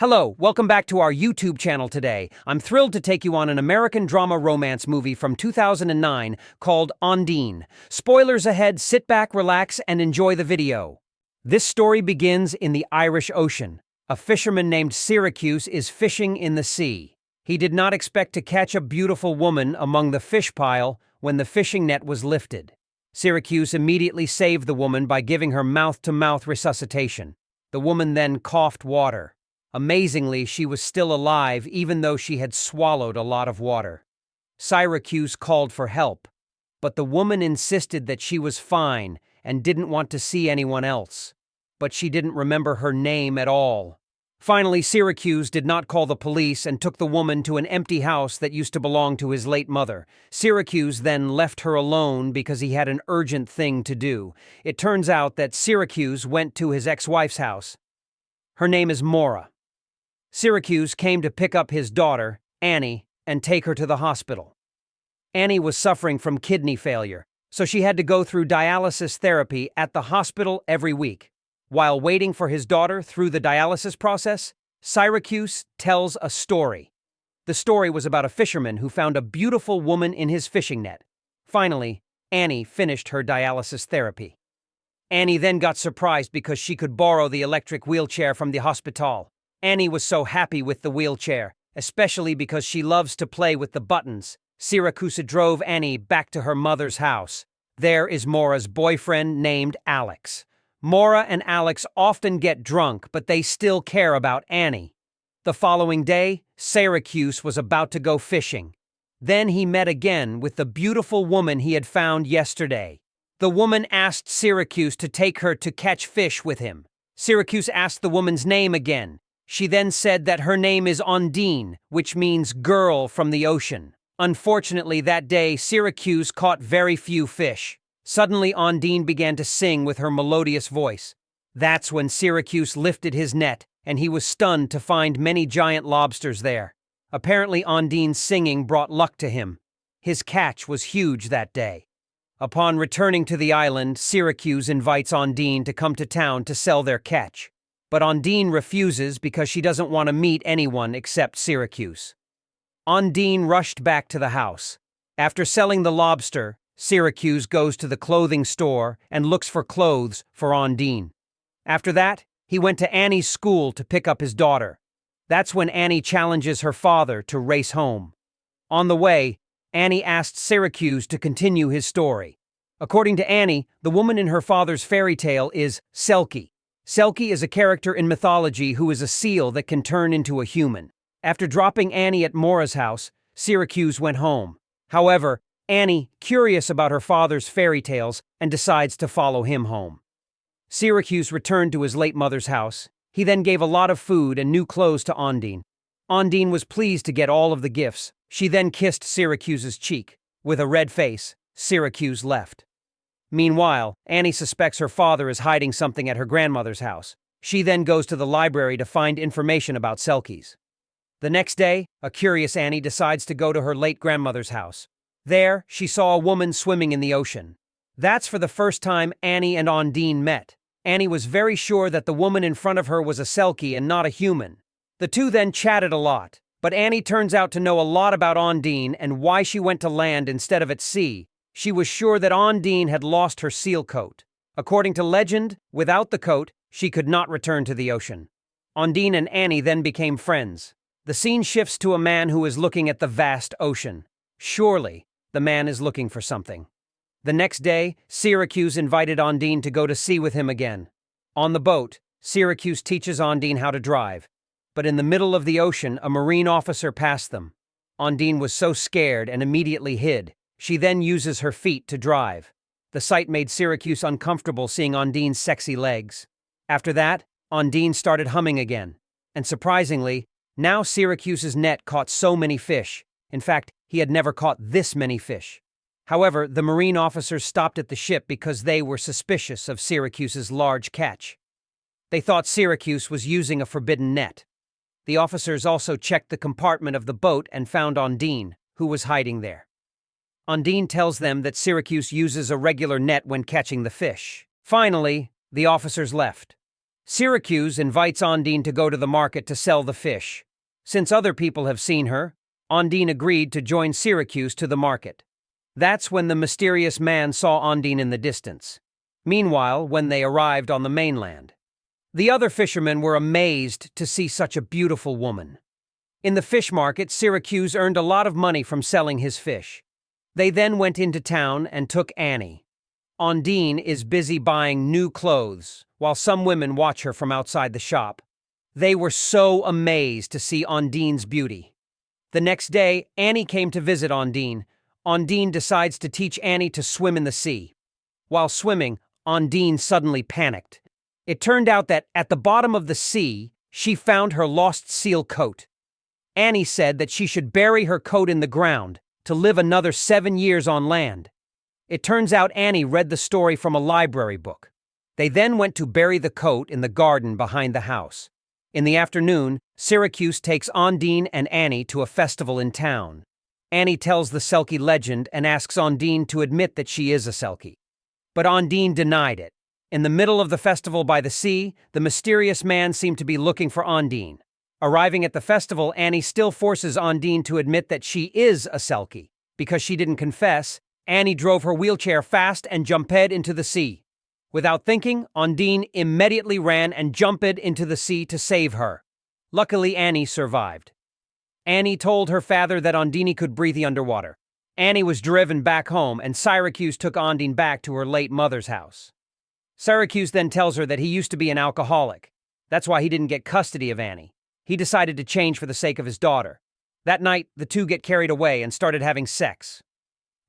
Hello, welcome back to our YouTube channel today. I'm thrilled to take you on an American drama romance movie from 2009 called Ondine. Spoilers ahead, sit back, relax, and enjoy the video. This story begins in the Irish Ocean. A fisherman named Syracuse is fishing in the sea. He did not expect to catch a beautiful woman among the fish pile when the fishing net was lifted. Syracuse immediately saved the woman by giving her mouth-to-mouth resuscitation. The woman then coughed water. Amazingly, she was still alive even though she had swallowed a lot of water. Syracuse called for help, but the woman insisted that she was fine and didn't want to see anyone else. But she didn't remember her name at all. Finally, Syracuse did not call the police and took the woman to an empty house that used to belong to his late mother. Syracuse then left her alone because he had an urgent thing to do. It turns out that Syracuse went to his ex-wife's house. Her name is Maura. Syracuse came to pick up his daughter, Annie, and take her to the hospital. Annie was suffering from kidney failure, so she had to go through dialysis therapy at the hospital every week. While waiting for his daughter through the dialysis process, Syracuse tells a story. The story was about a fisherman who found a beautiful woman in his fishing net. Finally, Annie finished her dialysis therapy. Annie then got surprised because she could borrow the electric wheelchair from the hospital. Annie was so happy with the wheelchair, especially because she loves to play with the buttons. Syracuse drove Annie back to her mother's house. There is Maura's boyfriend named Alex. Maura and Alex often get drunk, but they still care about Annie. The following day, Syracuse was about to go fishing. Then he met again with the beautiful woman he had found yesterday. The woman asked Syracuse to take her to catch fish with him. Syracuse asked the woman's name again. She then said that her name is Ondine, which means girl from the ocean. Unfortunately, that day, Syracuse caught very few fish. Suddenly, Ondine began to sing with her melodious voice. That's when Syracuse lifted his net, and he was stunned to find many giant lobsters there. Apparently, Ondine's singing brought luck to him. His catch was huge that day. Upon returning to the island, Syracuse invites Ondine to come to town to sell their catch. But Ondine refuses because she doesn't want to meet anyone except Syracuse. Ondine rushed back to the house. After selling the lobster, Syracuse goes to the clothing store and looks for clothes for Ondine. After that, he went to Annie's school to pick up his daughter. That's when Annie challenges her father to race home. On the way, Annie asked Syracuse to continue his story. According to Annie, the woman in her father's fairy tale is Selkie. Selkie is a character in mythology who is a seal that can turn into a human. After dropping Annie at Maura's house, Syracuse went home. However, Annie, curious about her father's fairy tales, and decides to follow him home. Syracuse returned to his late mother's house. He then gave a lot of food and new clothes to Ondine. Ondine was pleased to get all of the gifts. She then kissed Syracuse's cheek. With a red face, Syracuse left. Meanwhile, Annie suspects her father is hiding something at her grandmother's house. She then goes to the library to find information about Selkies. The next day, a curious Annie decides to go to her late grandmother's house. There, she saw a woman swimming in the ocean. That's for the first time Annie and Ondine met. Annie was very sure that the woman in front of her was a Selkie and not a human. The two then chatted a lot, but Annie turns out to know a lot about Ondine and why she went to land instead of at sea. She was sure that Ondine had lost her seal coat. According to legend, without the coat, she could not return to the ocean. Ondine and Annie then became friends. The scene shifts to a man who is looking at the vast ocean. Surely, the man is looking for something. The next day, Syracuse invited Ondine to go to sea with him again. On the boat, Syracuse teaches Ondine how to drive. But in the middle of the ocean, a marine officer passed them. Ondine was so scared and immediately hid. She then uses her feet to drive. The sight made Syracuse uncomfortable seeing Ondine's sexy legs. After that, Ondine started humming again. And surprisingly, now Syracuse's net caught so many fish. In fact, he had never caught this many fish. However, the marine officers stopped at the ship because they were suspicious of Syracuse's large catch. They thought Syracuse was using a forbidden net. The officers also checked the compartment of the boat and found Ondine, who was hiding there. Ondine tells them that Syracuse uses a regular net when catching the fish. Finally, the officers left. Syracuse invites Ondine to go to the market to sell the fish. Since other people have seen her, Ondine agreed to join Syracuse to the market. That's when the mysterious man saw Ondine in the distance. Meanwhile, when they arrived on the mainland, the other fishermen were amazed to see such a beautiful woman. In the fish market, Syracuse earned a lot of money from selling his fish. They then went into town and took Annie. Ondine is busy buying new clothes, while some women watch her from outside the shop. They were so amazed to see Ondine's beauty. The next day, Annie came to visit Ondine. Ondine decides to teach Annie to swim in the sea. While swimming, Ondine suddenly panicked. It turned out that at the bottom of the sea, she found her lost seal coat. Annie said that she should bury her coat in the ground to live another 7 years on land. It turns out Annie read the story from a library book. They then went to bury the coat in the garden behind the house. In the afternoon, Syracuse takes Ondine and Annie to a festival in town. Annie tells the Selkie legend and asks Ondine to admit that she is a Selkie. But Ondine denied it. In the middle of the festival by the sea, the mysterious man seemed to be looking for Ondine. Arriving at the festival, Annie still forces Ondine to admit that she is a Selkie. Because she didn't confess, Annie drove her wheelchair fast and jumped into the sea. Without thinking, Ondine immediately ran and jumped into the sea to save her. Luckily, Annie survived. Annie told her father that Ondine could breathe underwater. Annie was driven back home, and Syracuse took Ondine back to her late mother's house. Syracuse then tells her that he used to be an alcoholic. That's why he didn't get custody of Annie. He decided to change for the sake of his daughter. That night, the two get carried away and started having sex.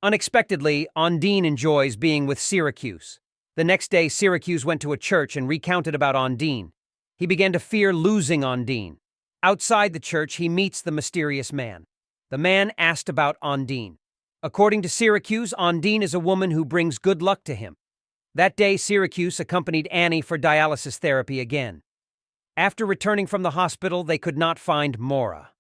Unexpectedly, Ondine enjoys being with Syracuse. The next day, Syracuse went to a church and recounted about Ondine. He began to fear losing Ondine. Outside the church, he meets the mysterious man. The man asked about Ondine. According to Syracuse, Ondine is a woman who brings good luck to him. That day, Syracuse accompanied Annie for dialysis therapy again. After returning from the hospital, they could not find Maura.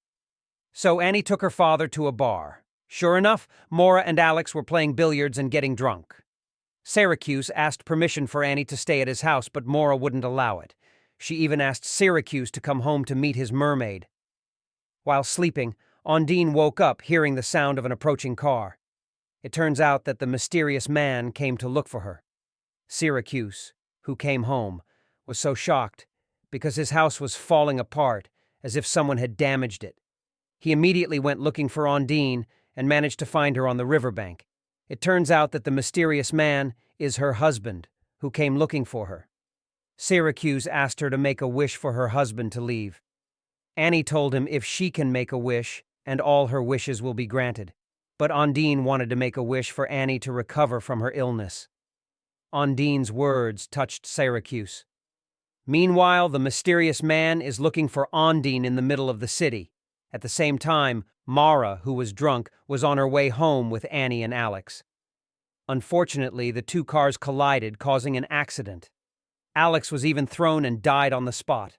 So Annie took her father to a bar. Sure enough, Maura and Alex were playing billiards and getting drunk. Syracuse asked permission for Annie to stay at his house, but Maura wouldn't allow it. She even asked Syracuse to come home to meet his mermaid. While sleeping, Ondine woke up hearing the sound of an approaching car. It turns out that the mysterious man came to look for her. Syracuse, who came home, was so shocked because his house was falling apart as if someone had damaged it. He immediately went looking for Ondine and managed to find her on the riverbank. It turns out that the mysterious man is her husband, who came looking for her. Syracuse asked her to make a wish for her husband to leave. Annie told him if she can make a wish, and all her wishes will be granted. But Ondine wanted to make a wish for Annie to recover from her illness. Ondine's words touched Syracuse. Meanwhile, the mysterious man is looking for Ondine in the middle of the city. At the same time, Maura, who was drunk, was on her way home with Annie and Alex. Unfortunately, the two cars collided, causing an accident. Alex was even thrown and died on the spot.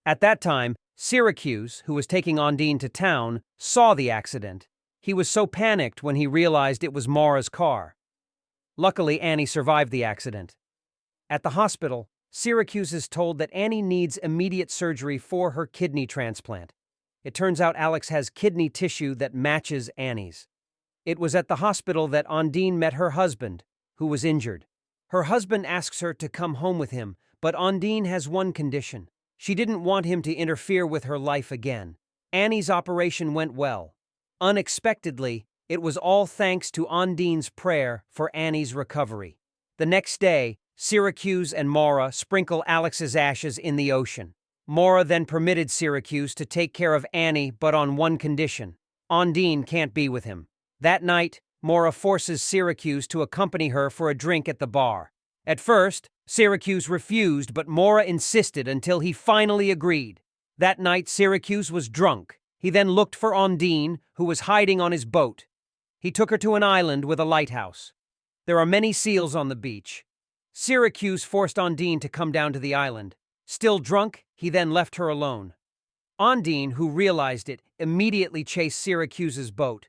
At that time, Syracuse, who was taking Ondine to town, saw the accident. He was so panicked when he realized it was Maura's car. Luckily, Annie survived the accident. At the hospital, Syracuse is told that Annie needs immediate surgery for her kidney transplant. It turns out Alex has kidney tissue that matches Annie's. It was at the hospital that Ondine met her husband, who was injured. Her husband asks her to come home with him, but Ondine has one condition. She didn't want him to interfere with her life again. Annie's operation went well. Unexpectedly, it was all thanks to Ondine's prayer for Annie's recovery. The next day, Syracuse and Maura sprinkle Alex's ashes in the ocean. Maura then permitted Syracuse to take care of Annie, but on one condition. Ondine can't be with him. That night, Maura forces Syracuse to accompany her for a drink at the bar. At first, Syracuse refused, but Maura insisted until he finally agreed. That night, Syracuse was drunk. He then looked for Ondine, who was hiding on his boat. He took her to an island with a lighthouse. There are many seals on the beach. Syracuse forced Ondine to come down to the island. Still drunk, he then left her alone. Ondine, who realized it, immediately chased Syracuse's boat.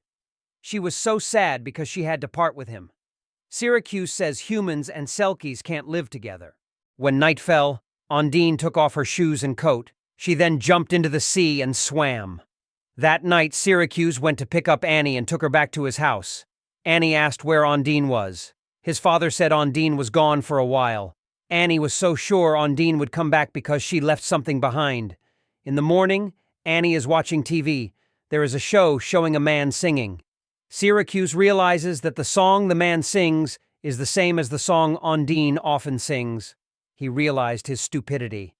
She was so sad because she had to part with him. Syracuse says humans and Selkies can't live together. When night fell, Ondine took off her shoes and coat. She then jumped into the sea and swam. That night, Syracuse went to pick up Annie and took her back to his house. Annie asked where Ondine was. His father said Ondine was gone for a while. Annie was so sure Ondine would come back because she left something behind. In the morning, Annie is watching TV. There is a show showing a man singing. Syracuse realizes that the song the man sings is the same as the song Ondine often sings. He realized his stupidity.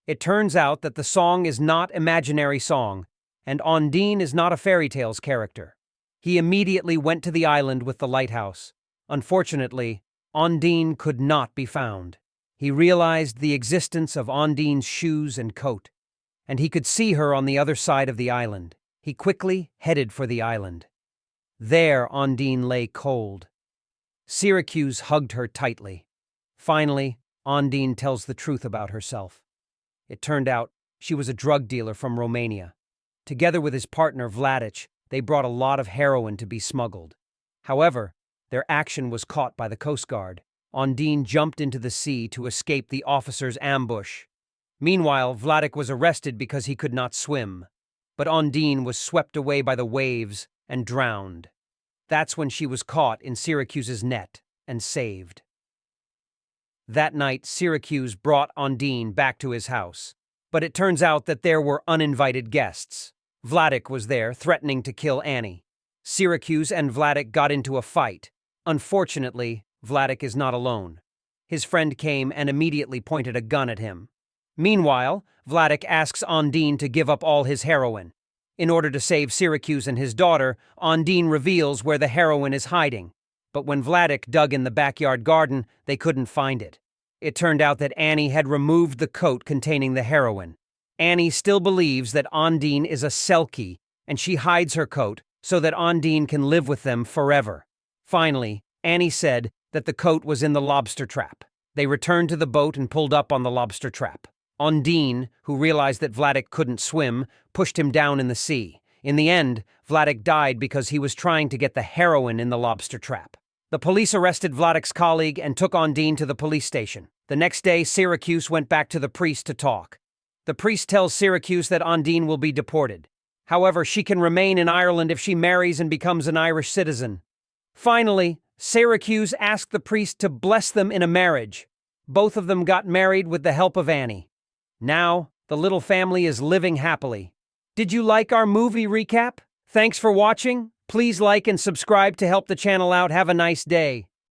It turns out that the song is not imaginary song, and Ondine is not a fairy tale's character. He immediately went to the island with the lighthouse. Unfortunately, Ondine could not be found. He realized the existence of Ondine's shoes and coat, and he could see her on the other side of the island. He quickly headed for the island. There, Ondine lay cold. Syracuse hugged her tightly. Finally, Ondine tells the truth about herself. It turned out she was a drug dealer from Romania. Together with his partner Vladic, they brought a lot of heroin to be smuggled. However, their action was caught by the Coast Guard. Ondine jumped into the sea to escape the officers' ambush. Meanwhile, Vladic was arrested because he could not swim. But Ondine was swept away by the waves and drowned. That's when she was caught in Syracuse's net and saved. That night, Syracuse brought Ondine back to his house. But it turns out that there were uninvited guests. Vladic was there, threatening to kill Annie. Syracuse and Vladic got into a fight. Unfortunately, Vladic is not alone. His friend came and immediately pointed a gun at him. Meanwhile, Vladic asks Ondine to give up all his heroin. In order to save Syracuse and his daughter, Ondine reveals where the heroin is hiding. But when Vladic dug in the backyard garden, they couldn't find it. It turned out that Annie had removed the coat containing the heroin. Annie still believes that Ondine is a Selkie, and she hides her coat so that Ondine can live with them forever. Finally, Annie said that the coat was in the lobster trap. They returned to the boat and pulled up on the lobster trap. Ondine, who realized that Vladic couldn't swim, pushed him down in the sea. In the end, Vladic died because he was trying to get the heroin in the lobster trap. The police arrested Vladic's colleague and took Ondine to the police station. The next day, Syracuse went back to the priest to talk. The priest tells Syracuse that Ondine will be deported. However, she can remain in Ireland if she marries and becomes an Irish citizen. Finally, Syracuse asked the priest to bless them in a marriage. Both of them got married with the help of Annie. Now, the little family is living happily. Did you like our movie recap? Thanks for watching. Please like and subscribe to help the channel out. Have a nice day.